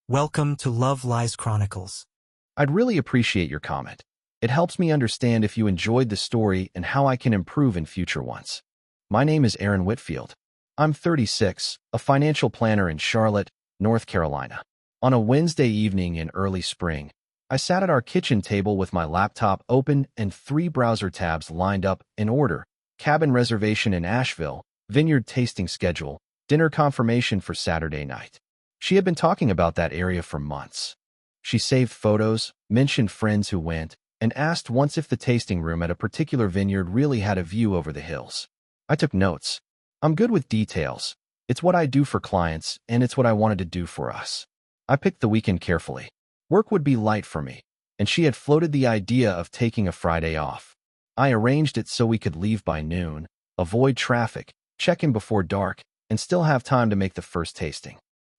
Welcome to Love Lies Chronicles. I'd really appreciate your comment. It helps me understand if you enjoyed the story and how I can improve in future ones. My name is Aaron Whitfield. I'm 36, a financial planner in Charlotte, North Carolina. On a Wednesday evening in early spring, I sat at our kitchen table with my laptop open and 3 browser tabs lined up in order: cabin reservation in Asheville, vineyard tasting schedule, dinner confirmation for Saturday night. She had been talking about that area for months. She saved photos, mentioned friends who went, and asked once if the tasting room at a particular vineyard really had a view over the hills. I took notes. I'm good with details. It's what I do for clients, and it's what I wanted to do for us. I picked the weekend carefully. Work would be light for me, and she had floated the idea of taking a Friday off. I arranged it so we could leave by noon, avoid traffic, check in before dark, and still have time to make the first tasting.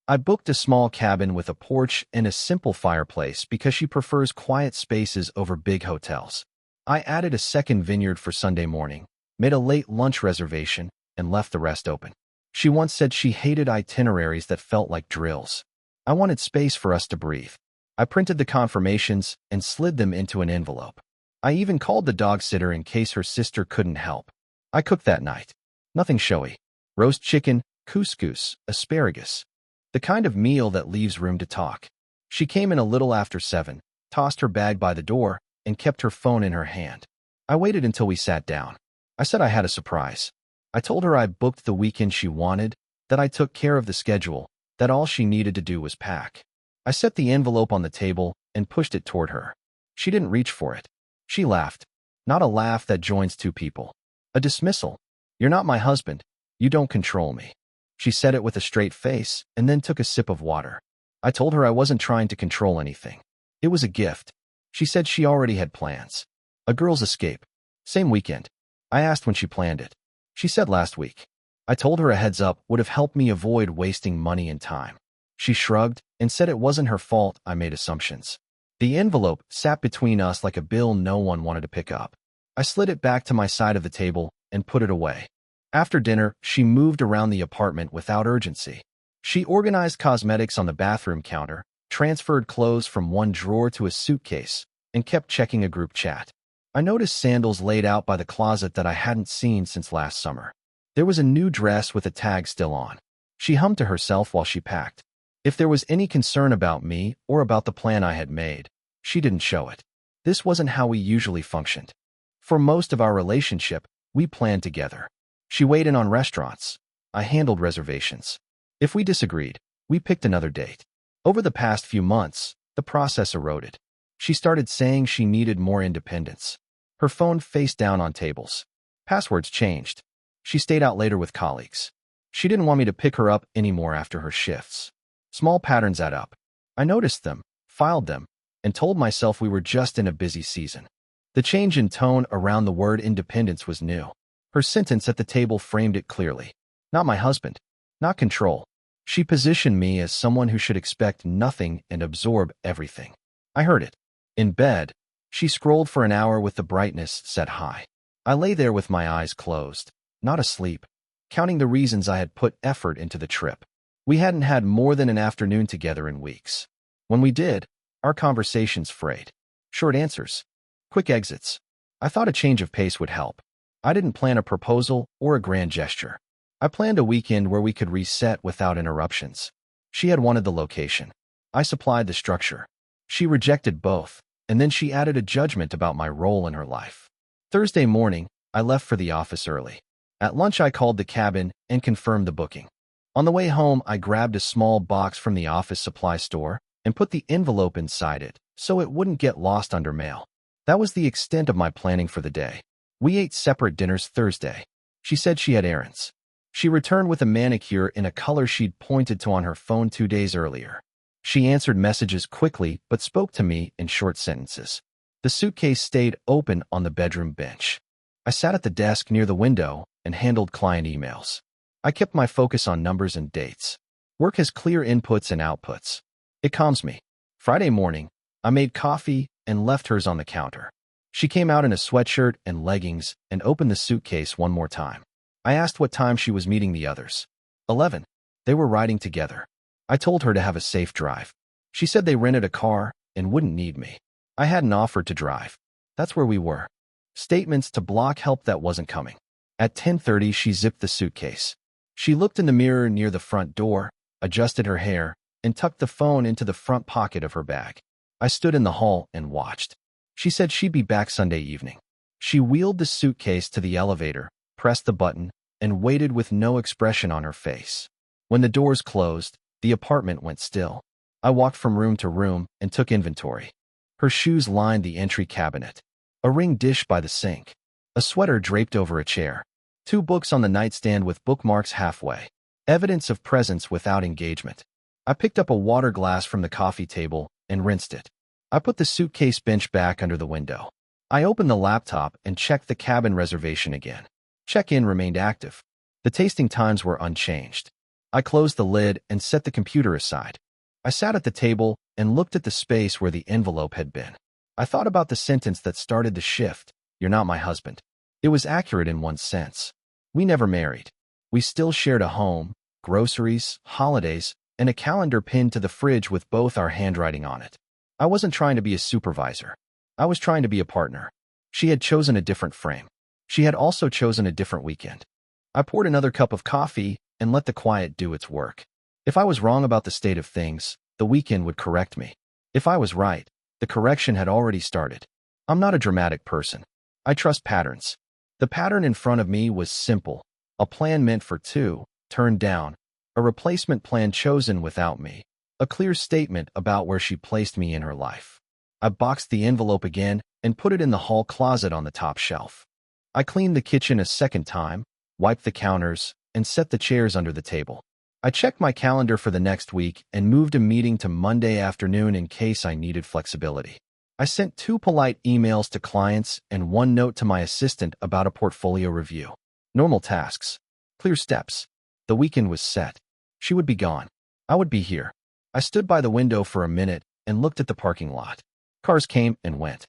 I booked a small cabin with a porch and a simple fireplace because she prefers quiet spaces over big hotels. I added a second vineyard for Sunday morning, made a late lunch reservation, and left the rest open. She once said she hated itineraries that felt like drills. I wanted space for us to breathe. I printed the confirmations and slid them into an envelope. I even called the dog sitter in case her sister couldn't help. I cooked that night. Nothing showy. Roast chicken, couscous, asparagus. The kind of meal that leaves room to talk. She came in a little after 7, tossed her bag by the door, and kept her phone in her hand. I waited until we sat down. I said I had a surprise. I told her I booked the weekend she wanted, that I took care of the schedule, that all she needed to do was pack. I set the envelope on the table and pushed it toward her. She didn't reach for it. She laughed. Not a laugh that joins two people. A dismissal. You're not my husband. You don't control me. She said it with a straight face and then took a sip of water. I told her I wasn't trying to control anything. It was a gift. She said she already had plans. A girl's escape. Same weekend. I asked when she planned it. She said last week. I told her a heads up would have helped me avoid wasting money and time. She shrugged and said it wasn't her fault I made assumptions. The envelope sat between us like a bill no one wanted to pick up. I slid it back to my side of the table and put it away. After dinner, she moved around the apartment without urgency. She organized cosmetics on the bathroom counter, transferred clothes from one drawer to a suitcase, and kept checking a group chat. I noticed sandals laid out by the closet that I hadn't seen since last summer. There was a new dress with a tag still on. She hummed to herself while she packed. If there was any concern about me or about the plan I had made, she didn't show it. This wasn't how we usually functioned. For most of our relationship, we planned together. She weighed in on restaurants. I handled reservations. If we disagreed, we picked another date. Over the past few months, the process eroded. She started saying she needed more independence. Her phone faced down on tables. Passwords changed. She stayed out later with colleagues. She didn't want me to pick her up anymore after her shifts. Small patterns add up. I noticed them, filed them, and told myself we were just in a busy season. The change in tone around the word independence was new. Her sentence at the table framed it clearly. Not my husband. Not control. She positioned me as someone who should expect nothing and absorb everything. I heard it. In bed, she scrolled for an hour with the brightness set high. I lay there with my eyes closed, not asleep, counting the reasons I had put effort into the trip. We hadn't had more than an afternoon together in weeks. When we did, our conversations frayed. Short answers. Quick exits. I thought a change of pace would help. I didn't plan a proposal or a grand gesture. I planned a weekend where we could reset without interruptions. She had wanted the location. I supplied the structure. She rejected both, and then she added a judgment about my role in her life. Thursday morning, I left for the office early. At lunch, I called the cabin and confirmed the booking. On the way home, I grabbed a small box from the office supply store and put the envelope inside it so it wouldn't get lost under mail. That was the extent of my planning for the day. We ate separate dinners Thursday. She said she had errands. She returned with a manicure in a color she'd pointed to on her phone 2 days earlier. She answered messages quickly but spoke to me in short sentences. The suitcase stayed open on the bedroom bench. I sat at the desk near the window and handled client emails. I kept my focus on numbers and dates. Work has clear inputs and outputs. It calms me. Friday morning, I made coffee and left hers on the counter. She came out in a sweatshirt and leggings and opened the suitcase one more time. I asked what time she was meeting the others. 11. They were riding together. I told her to have a safe drive. She said they rented a car and wouldn't need me. I hadn't offered to drive. That's where we were. Statements to block help that wasn't coming. At 10:30, she zipped the suitcase. She looked in the mirror near the front door, adjusted her hair, and tucked the phone into the front pocket of her bag. I stood in the hall and watched. She said she'd be back Sunday evening. She wheeled the suitcase to the elevator, pressed the button, and waited with no expression on her face. When the doors closed, the apartment went still. I walked from room to room and took inventory. Her shoes lined the entry cabinet. A ring dish by the sink. A sweater draped over a chair. 2 books on the nightstand with bookmarks halfway. Evidence of presence without engagement. I picked up a water glass from the coffee table and rinsed it. I put the suitcase bench back under the window. I opened the laptop and checked the cabin reservation again. Check-in remained active. The tasting times were unchanged. I closed the lid and set the computer aside. I sat at the table and looked at the space where the envelope had been. I thought about the sentence that started the shift, "You're not my husband." It was accurate in one sense. We never married. We still shared a home, groceries, holidays, and a calendar pinned to the fridge with both our handwriting on it. I wasn't trying to be a supervisor. I was trying to be a partner. She had chosen a different frame. She had also chosen a different weekend. I poured another cup of coffee and let the quiet do its work. If I was wrong about the state of things, the weekend would correct me. If I was right, the correction had already started. I'm not a dramatic person. I trust patterns. The pattern in front of me was simple. A plan meant for 2, turned down. A replacement plan chosen without me. A clear statement about where she placed me in her life. I boxed the envelope again and put it in the hall closet on the top shelf. I cleaned the kitchen a second time, wiped the counters, and set the chairs under the table. I checked my calendar for the next week and moved a meeting to Monday afternoon in case I needed flexibility. I sent 2 polite emails to clients and 1 note to my assistant about a portfolio review. Normal tasks. Clear steps. The weekend was set. She would be gone. I would be here. I stood by the window for a minute and looked at the parking lot. Cars came and went.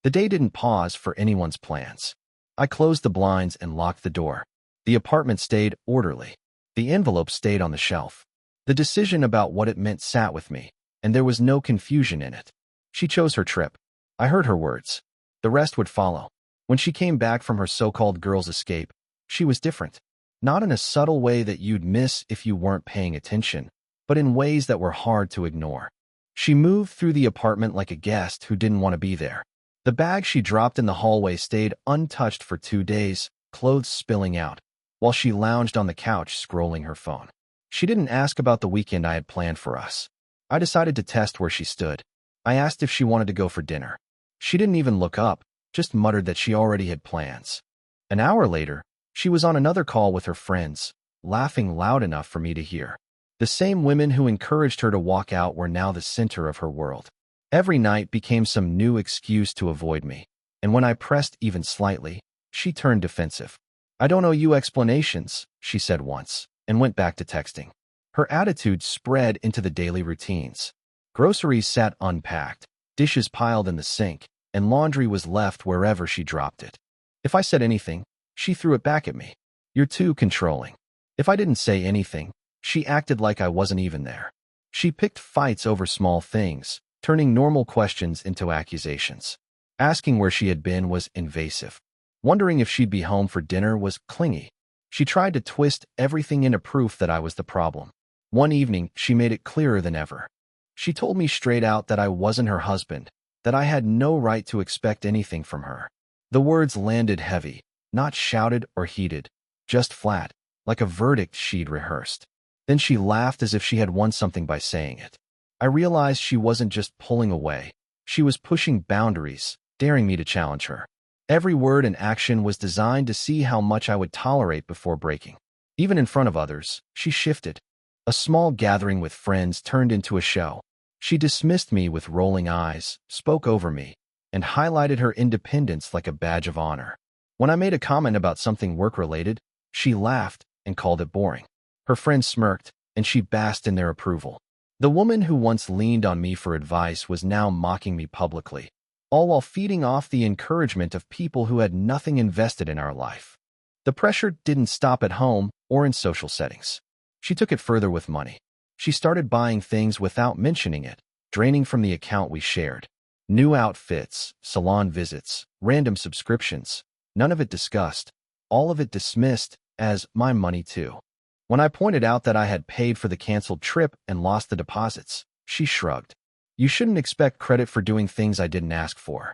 The day didn't pause for anyone's plans. I closed the blinds and locked the door. The apartment stayed orderly. The envelope stayed on the shelf. The decision about what it meant sat with me, and there was no confusion in it. She chose her trip. I heard her words. The rest would follow. When she came back from her so-called girl's escape, she was different. Not in a subtle way that you'd miss if you weren't paying attention, but in ways that were hard to ignore. She moved through the apartment like a guest who didn't want to be there. The bag she dropped in the hallway stayed untouched for 2 days, clothes spilling out, while she lounged on the couch scrolling her phone. She didn't ask about the weekend I had planned for us. I decided to test where she stood. I asked if she wanted to go for dinner. She didn't even look up, just muttered that she already had plans. An hour later, she was on another call with her friends, laughing loud enough for me to hear. The same women who encouraged her to walk out were now the center of her world. Every night became some new excuse to avoid me, and when I pressed even slightly, she turned defensive. "I don't owe you explanations," she said once, and went back to texting. Her attitude spread into the daily routines. Groceries sat unpacked, dishes piled in the sink, and laundry was left wherever she dropped it. If I said anything, she threw it back at me. "You're too controlling." If I didn't say anything, she acted like I wasn't even there. She picked fights over small things, turning normal questions into accusations. Asking where she had been was invasive. Wondering if she'd be home for dinner was clingy. She tried to twist everything into proof that I was the problem. One evening, she made it clearer than ever. She told me straight out that I wasn't her husband, that I had no right to expect anything from her. The words landed heavy, not shouted or heated, just flat, like a verdict she'd rehearsed. Then she laughed as if she had won something by saying it. I realized she wasn't just pulling away. She was pushing boundaries, daring me to challenge her. Every word and action was designed to see how much I would tolerate before breaking. Even in front of others, she shifted. A small gathering with friends turned into a show. She dismissed me with rolling eyes, spoke over me, and highlighted her independence like a badge of honor. When I made a comment about something work-related, she laughed and called it boring. Her friends smirked, and she basked in their approval. The woman who once leaned on me for advice was now mocking me publicly, all while feeding off the encouragement of people who had nothing invested in our life. The pressure didn't stop at home or in social settings. She took it further with money. She started buying things without mentioning it, draining from the account we shared. New outfits, salon visits, random subscriptions. None of it discussed. All of it dismissed as my money too. When I pointed out that I had paid for the canceled trip and lost the deposits, she shrugged. You shouldn't expect credit for doing things I didn't ask for.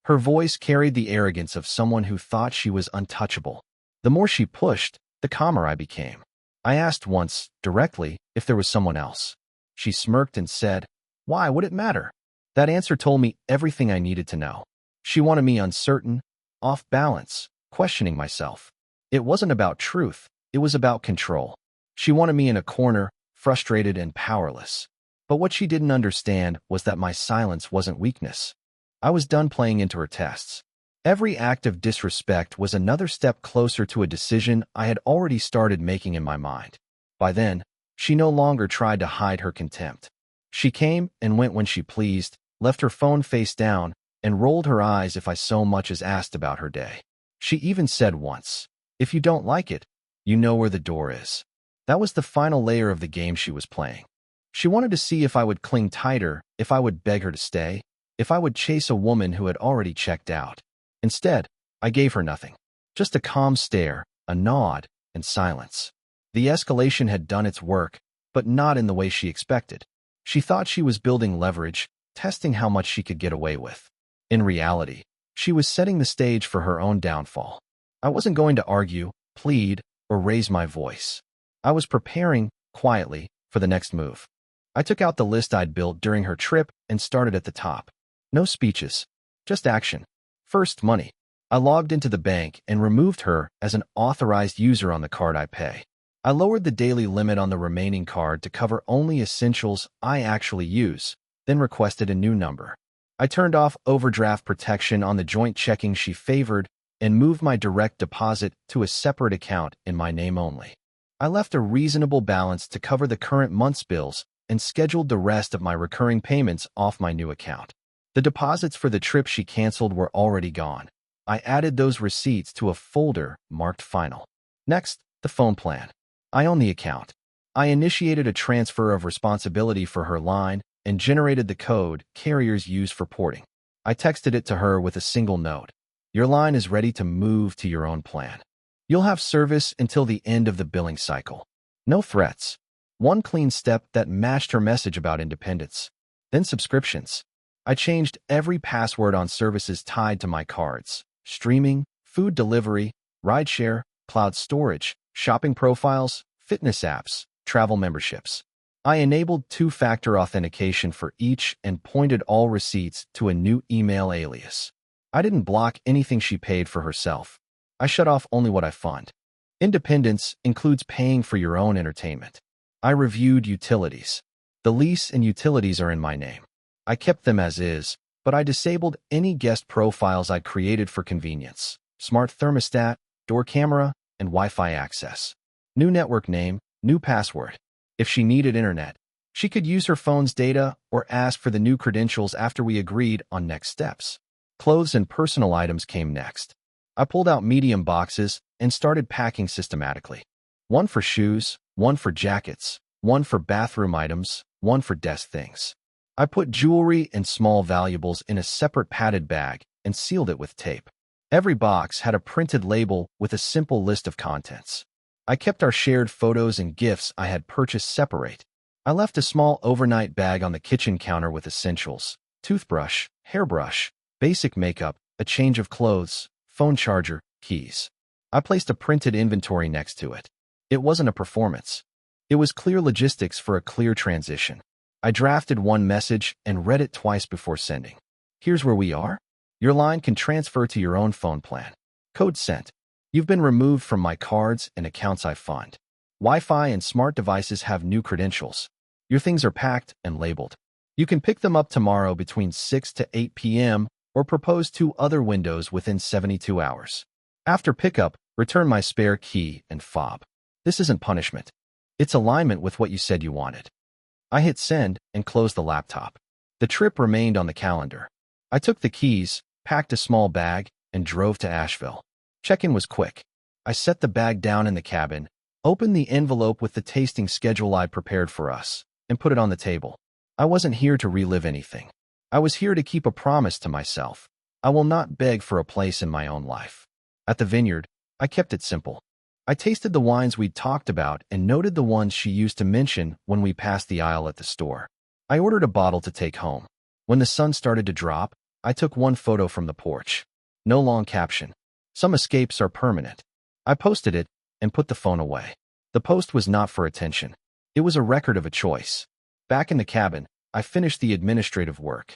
Her voice carried the arrogance of someone who thought she was untouchable. The more she pushed, the calmer I became. I asked once, directly, if there was someone else. She smirked and said, "Why would it matter?" That answer told me everything I needed to know. She wanted me uncertain, off balance, questioning myself. It wasn't about truth, it was about control. She wanted me in a corner, frustrated and powerless. But what she didn't understand was that my silence wasn't weakness. I was done playing into her tests. Every act of disrespect was another step closer to a decision I had already started making in my mind. By then, she no longer tried to hide her contempt. She came and went when she pleased, left her phone face down, and rolled her eyes if I so much as asked about her day. She even said once, "If you don't like it, you know where the door is." That was the final layer of the game she was playing. She wanted to see if I would cling tighter, if I would beg her to stay, if I would chase a woman who had already checked out. Instead, I gave her nothing. Just a calm stare, a nod, and silence. The escalation had done its work, but not in the way she expected. She thought she was building leverage, testing how much she could get away with. In reality, she was setting the stage for her own downfall. I wasn't going to argue, plead, or raise my voice. I was preparing, quietly, for the next move. I took out the list I'd built during her trip and started at the top. No speeches, just action. First, money. I logged into the bank and removed her as an authorized user on the card I pay. I lowered the daily limit on the remaining card to cover only essentials I actually use, then requested a new number. I turned off overdraft protection on the joint checking she favored and moved my direct deposit to a separate account in my name only. I left a reasonable balance to cover the current month's bills and scheduled the rest of my recurring payments off my new account. The deposits for the trip she canceled were already gone. I added those receipts to a folder marked Final. Next, the phone plan. I own the account. I initiated a transfer of responsibility for her line and generated the code carriers use for porting. I texted it to her with a single note. Your line is ready to move to your own plan. You'll have service until the end of the billing cycle. No threats. One clean step that matched her message about independence. Then subscriptions. I changed every password on services tied to my cards. Streaming, food delivery, rideshare, cloud storage, shopping profiles, fitness apps, travel memberships. I enabled two-factor authentication for each and pointed all receipts to a new email alias. I didn't block anything she paid for herself. I shut off only what I fund. Independence includes paying for your own entertainment. I reviewed utilities. The lease and utilities are in my name. I kept them as is, but I disabled any guest profiles I created for convenience. Smart thermostat, door camera, and Wi-Fi access. New network name, new password. If she needed internet, she could use her phone's data or ask for the new credentials after we agreed on next steps. Clothes and personal items came next. I pulled out medium boxes and started packing systematically. One for shoes, one for jackets, one for bathroom items, one for desk things. I put jewelry and small valuables in a separate padded bag and sealed it with tape. Every box had a printed label with a simple list of contents. I kept our shared photos and gifts I had purchased separate. I left a small overnight bag on the kitchen counter with essentials, toothbrush, hairbrush, basic makeup, a change of clothes, phone charger, keys. I placed a printed inventory next to it. It wasn't a performance. It was clear logistics for a clear transition. I drafted one message and read it twice before sending. Here's where we are. Your line can transfer to your own phone plan. Code sent. You've been removed from my cards and accounts I fund. Wi-Fi and smart devices have new credentials. Your things are packed and labeled. You can pick them up tomorrow between 6 to 8 p.m. or propose 2 other windows within 72 hours. After pickup, return my spare key and fob. This isn't punishment. It's alignment with what you said you wanted. I hit send and closed the laptop. The trip remained on the calendar. I took the keys, packed a small bag, and drove to Asheville. Check-in was quick. I set the bag down in the cabin, opened the envelope with the tasting schedule I'd prepared for us, and put it on the table. I wasn't here to relive anything. I was here to keep a promise to myself. I will not beg for a place in my own life. At the vineyard, I kept it simple. I tasted the wines we'd talked about and noted the ones she used to mention when we passed the aisle at the store. I ordered a bottle to take home. When the sun started to drop, I took one photo from the porch. No long caption. Some escapes are permanent. I posted it and put the phone away. The post was not for attention. It was a record of a choice. Back in the cabin, I finished the administrative work.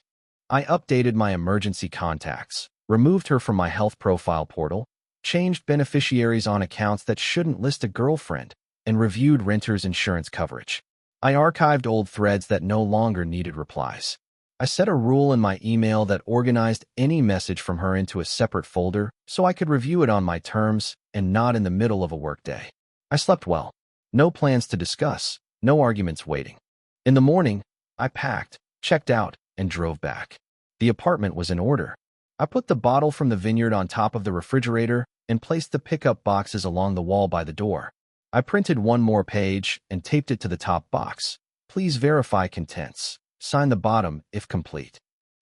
I updated my emergency contacts, removed her from my health profile portal, changed beneficiaries on accounts that shouldn't list a girlfriend, and reviewed renters' insurance coverage. I archived old threads that no longer needed replies. I set a rule in my email that organized any message from her into a separate folder so I could review it on my terms and not in the middle of a workday. I slept well. No plans to discuss, no arguments waiting. In the morning, I packed, checked out, and drove back. The apartment was in order. I put the bottle from the vineyard on top of the refrigerator and placed the pickup boxes along the wall by the door. I printed one more page and taped it to the top box. Please verify contents. Sign the bottom if complete.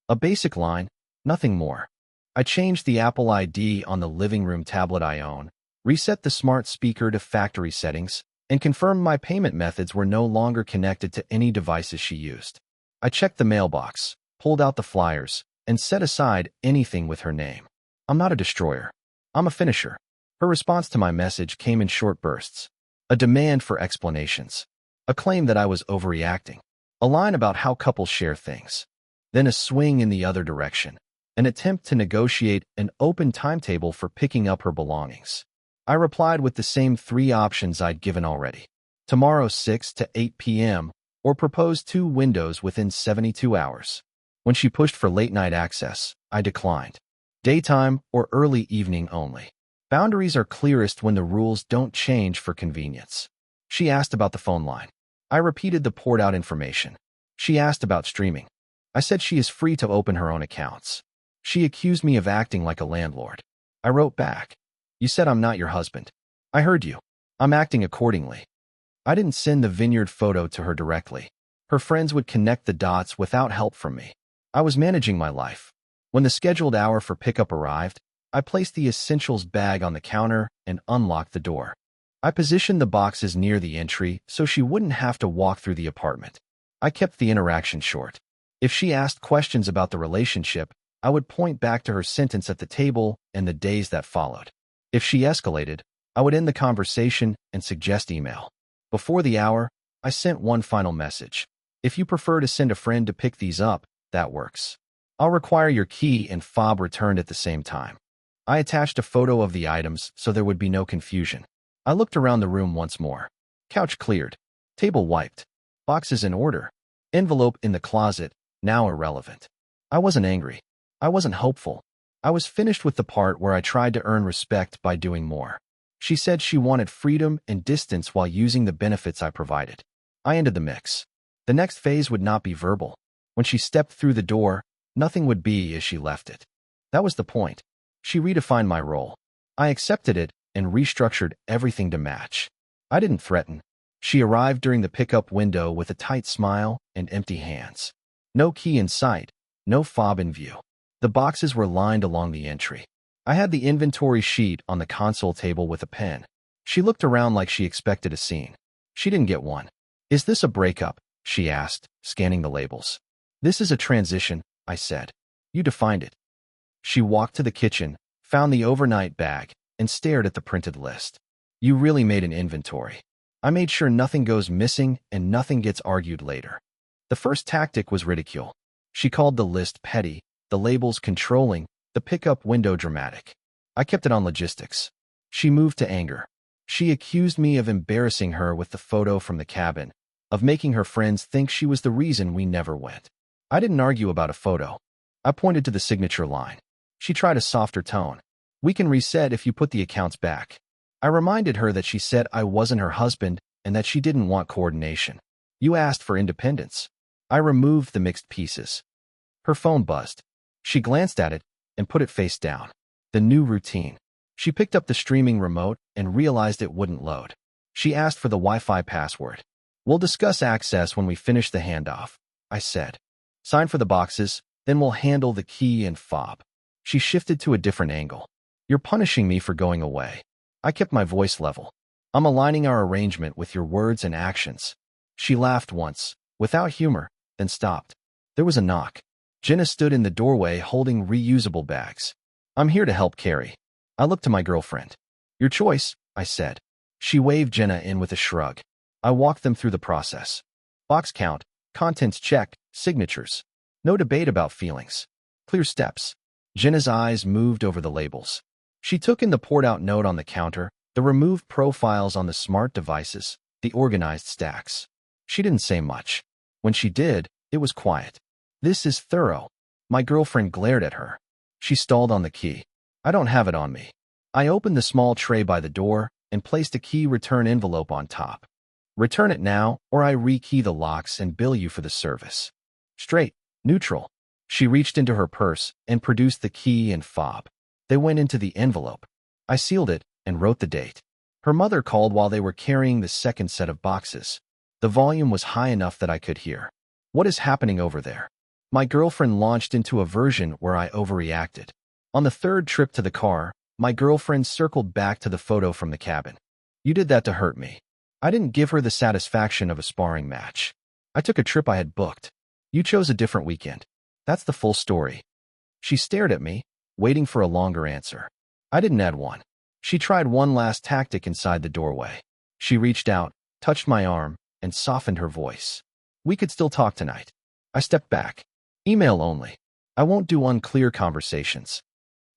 A basic line, nothing more. I changed the Apple ID on the living room tablet I own, reset the smart speaker to factory settings, and confirmed my payment methods were no longer connected to any devices she used. I checked the mailbox, pulled out the flyers, and set aside anything with her name. I'm not a destroyer. I'm a finisher. Her response to my message came in short bursts. A demand for explanations. A claim that I was overreacting. A line about how couples share things. Then a swing in the other direction. An attempt to negotiate an open timetable for picking up her belongings. I replied with the same 3 options I'd given already. Tomorrow 6 to 8 p.m. or propose 2 windows within 72 hours. When she pushed for late-night access, I declined. Daytime or early evening only. Boundaries are clearest when the rules don't change for convenience. She asked about the phone line. I repeated the poured-out information. She asked about streaming. I said she is free to open her own accounts. She accused me of acting like a landlord. I wrote back. You said I'm not your husband. I heard you. I'm acting accordingly. I didn't send the vineyard photo to her directly. Her friends would connect the dots without help from me. I was managing my life. When the scheduled hour for pickup arrived, I placed the essentials bag on the counter and unlocked the door. I positioned the boxes near the entry so she wouldn't have to walk through the apartment. I kept the interaction short. If she asked questions about the relationship, I would point back to her sentence at the table and the days that followed. If she escalated, I would end the conversation and suggest email. Before the hour, I sent one final message. If you prefer to send a friend to pick these up, that works. I'll require your key and fob returned at the same time. I attached a photo of the items so there would be no confusion. I looked around the room once more. Couch cleared. Table wiped. Boxes in order. Envelope in the closet, now irrelevant. I wasn't angry. I wasn't hopeful. I was finished with the part where I tried to earn respect by doing more. She said she wanted freedom and distance while using the benefits I provided. I ended the mix. The next phase would not be verbal. When she stepped through the door, nothing would be as she left it. That was the point. She redefined my role. I accepted it and restructured everything to match. I didn't threaten. She arrived during the pickup window with a tight smile and empty hands. No key in sight, no fob in view. The boxes were lined along the entry. I had the inventory sheet on the console table with a pen. She looked around like she expected a scene. She didn't get one. Is this a breakup? She asked, scanning the labels. This is a transition, I said. You defined it. She walked to the kitchen, found the overnight bag, and stared at the printed list. You really made an inventory. I made sure nothing goes missing and nothing gets argued later. The first tactic was ridicule. She called the list petty, the labels controlling, the pickup window dramatic. I kept it on logistics. She moved to anger. She accused me of embarrassing her with the photo from the cabin, of making her friends think she was the reason we never went. I didn't argue about a photo. I pointed to the signature line. She tried a softer tone. We can reset if you put the accounts back. I reminded her that she said I wasn't her husband and that she didn't want coordination. You asked for independence. I removed the mixed pieces. Her phone buzzed. She glanced at it and put it face down. The new routine. She picked up the streaming remote and realized it wouldn't load. She asked for the Wi-Fi password. We'll discuss access when we finish the handoff. I said. Sign for the boxes, then we'll handle the key and fob. She shifted to a different angle. You're punishing me for going away. I kept my voice level. I'm aligning our arrangement with your words and actions. She laughed once, without humor, then stopped. There was a knock. Jenna stood in the doorway holding reusable bags. I'm here to help carry. I looked to my girlfriend. Your choice, I said. She waved Jenna in with a shrug. I walked them through the process. Box count, contents check, signatures. No debate about feelings. Clear steps. Jenna's eyes moved over the labels. She took in the poured-out note on the counter, the removed profiles on the smart devices, the organized stacks. She didn't say much. When she did, it was quiet. This is thorough. My girlfriend glared at her. She stalled on the key. I don't have it on me. I opened the small tray by the door and placed a key return envelope on top. Return it now, or I rekey the locks and bill you for the service. Straight, neutral. She reached into her purse and produced the key and fob. They went into the envelope. I sealed it and wrote the date. Her mother called while they were carrying the second set of boxes. The volume was high enough that I could hear. What is happening over there? My girlfriend launched into a version where I overreacted. On the third trip to the car, my girlfriend circled back to the photo from the cabin. You did that to hurt me. I didn't give her the satisfaction of a sparring match. I took a trip I had booked. You chose a different weekend. That's the full story. She stared at me, waiting for a longer answer. I didn't add one. She tried one last tactic inside the doorway. She reached out, touched my arm, and softened her voice. We could still talk tonight. I stepped back. Email only. I won't do unclear conversations.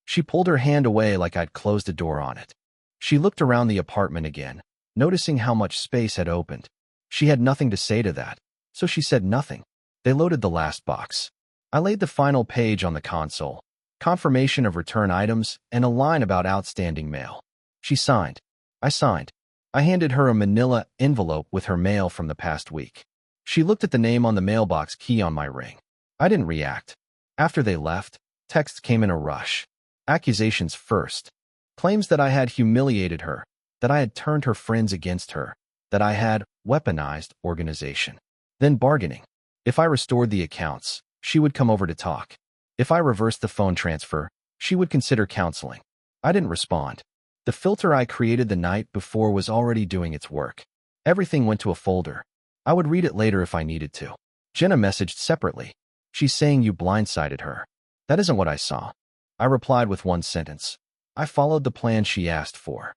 She pulled her hand away like I'd closed a door on it. She looked around the apartment again, noticing how much space had opened. She had nothing to say to that, so she said nothing. They loaded the last box. I laid the final page on the console, confirmation of return items, and a line about outstanding mail. She signed. I signed. I handed her a manila envelope with her mail from the past week. She looked at the name on the mailbox key on my ring. I didn't react. After they left, texts came in a rush. Accusations first. Claims that I had humiliated her, that I had turned her friends against her, that I had weaponized organization. Then bargaining. If I restored the accounts, she would come over to talk. If I reversed the phone transfer, she would consider counseling. I didn't respond. The filter I created the night before was already doing its work. Everything went to a folder. I would read it later if I needed to. Jenna messaged separately. She's saying you blindsided her. That isn't what I saw. I replied with one sentence. I followed the plan she asked for.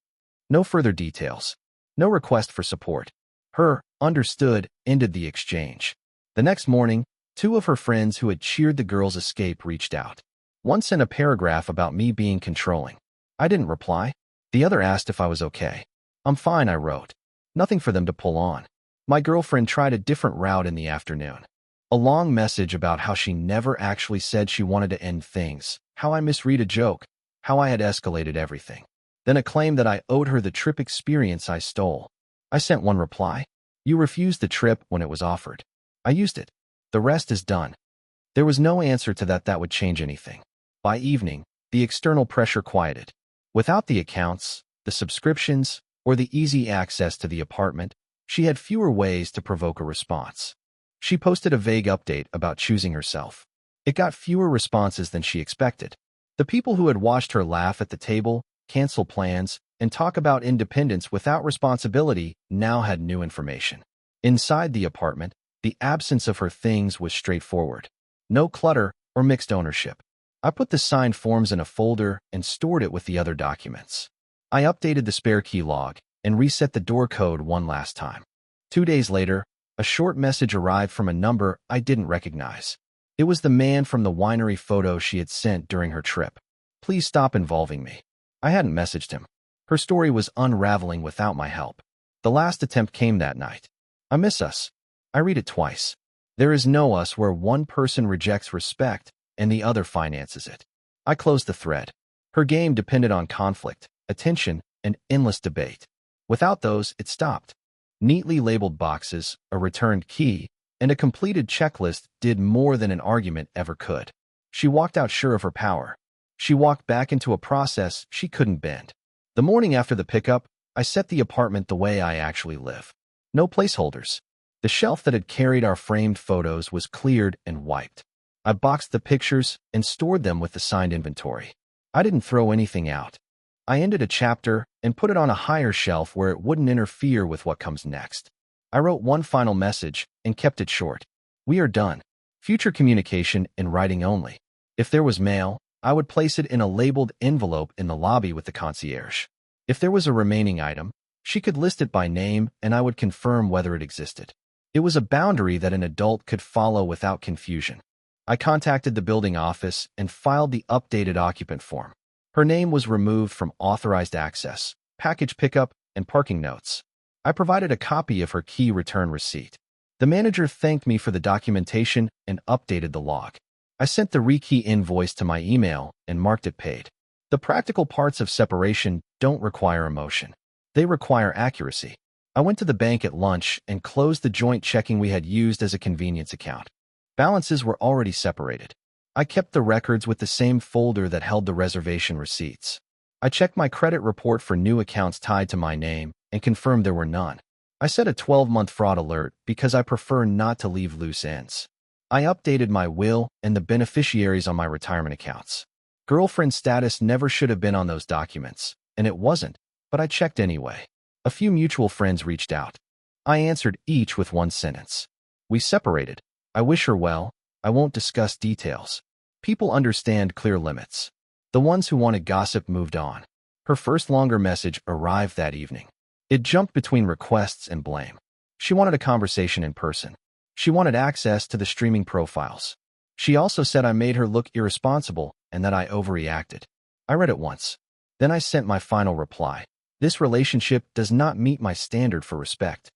No further details. No request for support. Her understood ended the exchange. The next morning, two of her friends who had cheered the girl's escape reached out. One sent a paragraph about me being controlling. I didn't reply. The other asked if I was okay. I'm fine, I wrote. Nothing for them to pull on. My girlfriend tried a different route in the afternoon. A long message about how she never actually said she wanted to end things, how I misread a joke, how I had escalated everything. Then a claim that I owed her the trip experience I stole. I sent one reply. You refused the trip when it was offered. I used it. The rest is done. There was no answer to that would change anything. By evening, the external pressure quieted. Without the accounts, the subscriptions, or the easy access to the apartment, she had fewer ways to provoke a response. She posted a vague update about choosing herself. It got fewer responses than she expected. The people who had watched her laugh at the table, cancel plans, and talk about independence without responsibility now had new information. Inside the apartment, the absence of her things was straightforward. No clutter or mixed ownership. I put the signed forms in a folder and stored it with the other documents. I updated the spare key log and reset the door code one last time. 2 days later, a short message arrived from a number I didn't recognize. It was the man from the winery photo she had sent during her trip. Please stop involving me. I hadn't messaged him. Her story was unraveling without my help. The last attempt came that night. I miss us. I read it twice. There is no us where one person rejects respect and the other finances it. I closed the thread. Her game depended on conflict, attention, and endless debate. Without those, it stopped. Neatly labeled boxes, a returned key, and a completed checklist did more than an argument ever could. She walked out sure of her power. She walked back into a process she couldn't bend. The morning after the pickup, I set the apartment the way I actually live. No placeholders. The shelf that had carried our framed photos was cleared and wiped. I boxed the pictures and stored them with the signed inventory. I didn't throw anything out. I ended a chapter and put it on a higher shelf where it wouldn't interfere with what comes next. I wrote one final message and kept it short. We are done. Future communication in writing only. If there was mail, I would place it in a labeled envelope in the lobby with the concierge. If there was a remaining item, she could list it by name and I would confirm whether it existed. It was a boundary that an adult could follow without confusion. I contacted the building office and filed the updated occupant form. Her name was removed from authorized access, package pickup, and parking notes. I provided a copy of her key return receipt. The manager thanked me for the documentation and updated the log. I sent the rekey invoice to my email and marked it paid. The practical parts of separation don't require emotion. They require accuracy. I went to the bank at lunch and closed the joint checking we had used as a convenience account. Balances were already separated. I kept the records with the same folder that held the reservation receipts. I checked my credit report for new accounts tied to my name and confirmed there were none. I set a 12-month fraud alert because I prefer not to leave loose ends. I updated my will and the beneficiaries on my retirement accounts. Girlfriend status never should have been on those documents, and it wasn't, but I checked anyway. A few mutual friends reached out. I answered each with one sentence. We separated. I wish her well. I won't discuss details. People understand clear limits. The ones who wanted gossip moved on. Her first longer message arrived that evening. It jumped between requests and blame. She wanted a conversation in person. She wanted access to the streaming profiles. She also said I made her look irresponsible and that I overreacted. I read it once. Then I sent my final reply. This relationship does not meet my standard for respect.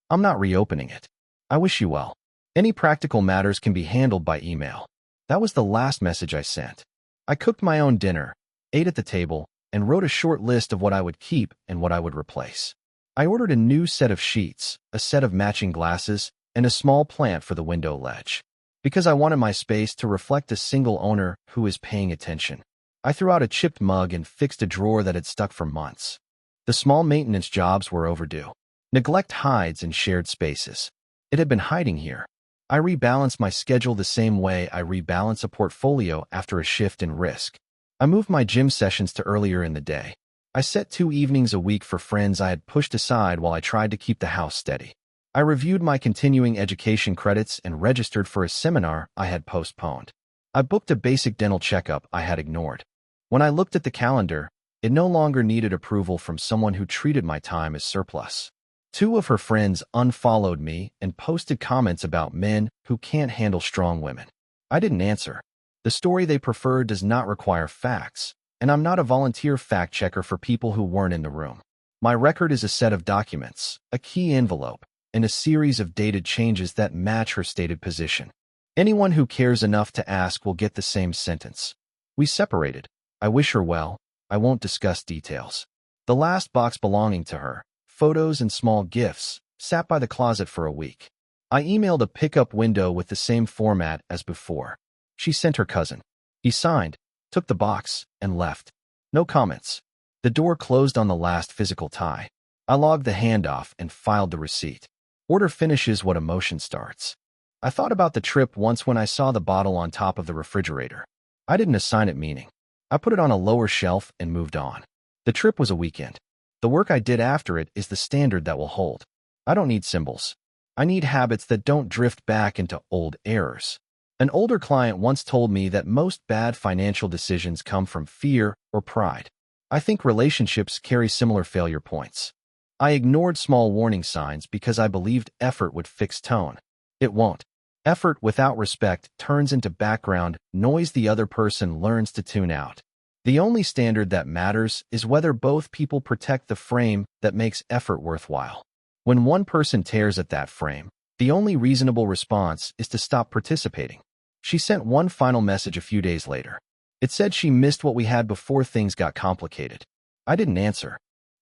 I'm not reopening it. I wish you well. Any practical matters can be handled by email. That was the last message I sent. I cooked my own dinner, ate at the table, and wrote a short list of what I would keep and what I would replace. I ordered a new set of sheets, a set of matching glasses, and a small plant for the window ledge. Because I wanted my space to reflect a single owner who is paying attention. I threw out a chipped mug and fixed a drawer that had stuck for months. The small maintenance jobs were overdue. Neglect hides in shared spaces. It had been hiding here. I rebalanced my schedule the same way I rebalance a portfolio after a shift in risk. I moved my gym sessions to earlier in the day. I set 2 evenings a week for friends I had pushed aside while I tried to keep the house steady. I reviewed my continuing education credits and registered for a seminar I had postponed. I booked a basic dental checkup I had ignored. When I looked at the calendar, it no longer needed approval from someone who treated my time as surplus. 2 of her friends unfollowed me and posted comments about men who can't handle strong women. I didn't answer. The story they prefer does not require facts, and I'm not a volunteer fact-checker for people who weren't in the room. My record is a set of documents, a key envelope, and a series of dated changes that match her stated position. Anyone who cares enough to ask will get the same sentence. We separated. I wish her well. I won't discuss details. The last box belonging to her, photos and small gifts, sat by the closet for a week. I emailed a pickup window with the same format as before. She sent her cousin. He signed, took the box, and left. No comments. The door closed on the last physical tie. I logged the handoff and filed the receipt. Order finishes what emotion starts. I thought about the trip once when I saw the bottle on top of the refrigerator. I didn't assign it meaning. I put it on a lower shelf and moved on. The trip was a weekend. The work I did after it is the standard that will hold. I don't need symbols. I need habits that don't drift back into old errors. An older client once told me that most bad financial decisions come from fear or pride. I think relationships carry similar failure points. I ignored small warning signs because I believed effort would fix tone. It won't. Effort without respect turns into background noise the other person learns to tune out. The only standard that matters is whether both people protect the frame that makes effort worthwhile. When one person tears at that frame, the only reasonable response is to stop participating. She sent one final message a few days later. It said she missed what we had before things got complicated. I didn't answer.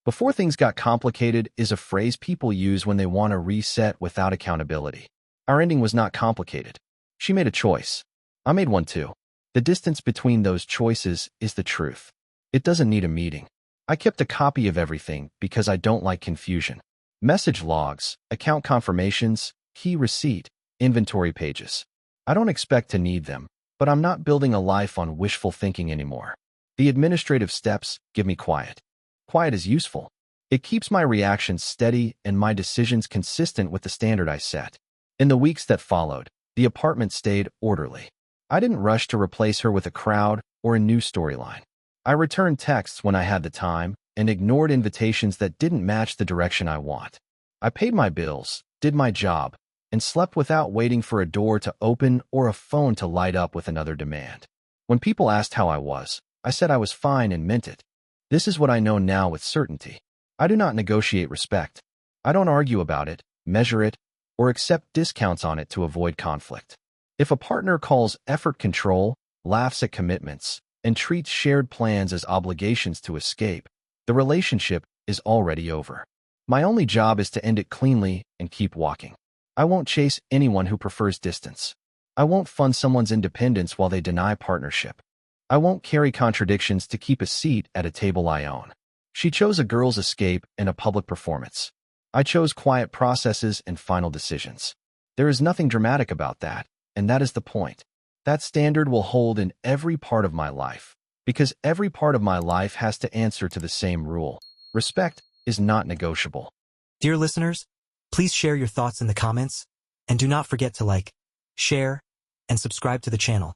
Before things got complicated is a phrase people use when they want to reset without accountability. Our ending was not complicated. She made a choice. I made one too. The distance between those choices is the truth. It doesn't need a meeting. I kept a copy of everything because I don't like confusion. Message logs, account confirmations, Key receipt, inventory pages. I don't expect to need them, but I'm not building a life on wishful thinking anymore. The administrative steps give me quiet. Quiet is useful. It keeps my reactions steady and my decisions consistent with the standard I set. In the weeks that followed, the apartment stayed orderly. I didn't rush to replace her with a crowd or a new storyline. I returned texts when I had the time and ignored invitations that didn't match the direction I want. I paid my bills, did my job, and slept without waiting for a door to open or a phone to light up with another demand. When people asked how I was, I said I was fine and meant it. This is what I know now with certainty. I do not negotiate respect. I don't argue about it, measure it, or accept discounts on it to avoid conflict. If a partner calls effort control, laughs at commitments, and treats shared plans as obligations to escape, the relationship is already over. My only job is to end it cleanly and keep walking. I won't chase anyone who prefers distance. I won't fund someone's independence while they deny partnership. I won't carry contradictions to keep a seat at a table I own. She chose a girl's escape and a public performance. I chose quiet processes and final decisions. There is nothing dramatic about that, and that is the point. That standard will hold in every part of my life, because every part of my life has to answer to the same rule. Respect is not negotiable. Dear listeners, please share your thoughts in the comments, and do not forget to like, share, and subscribe to the channel.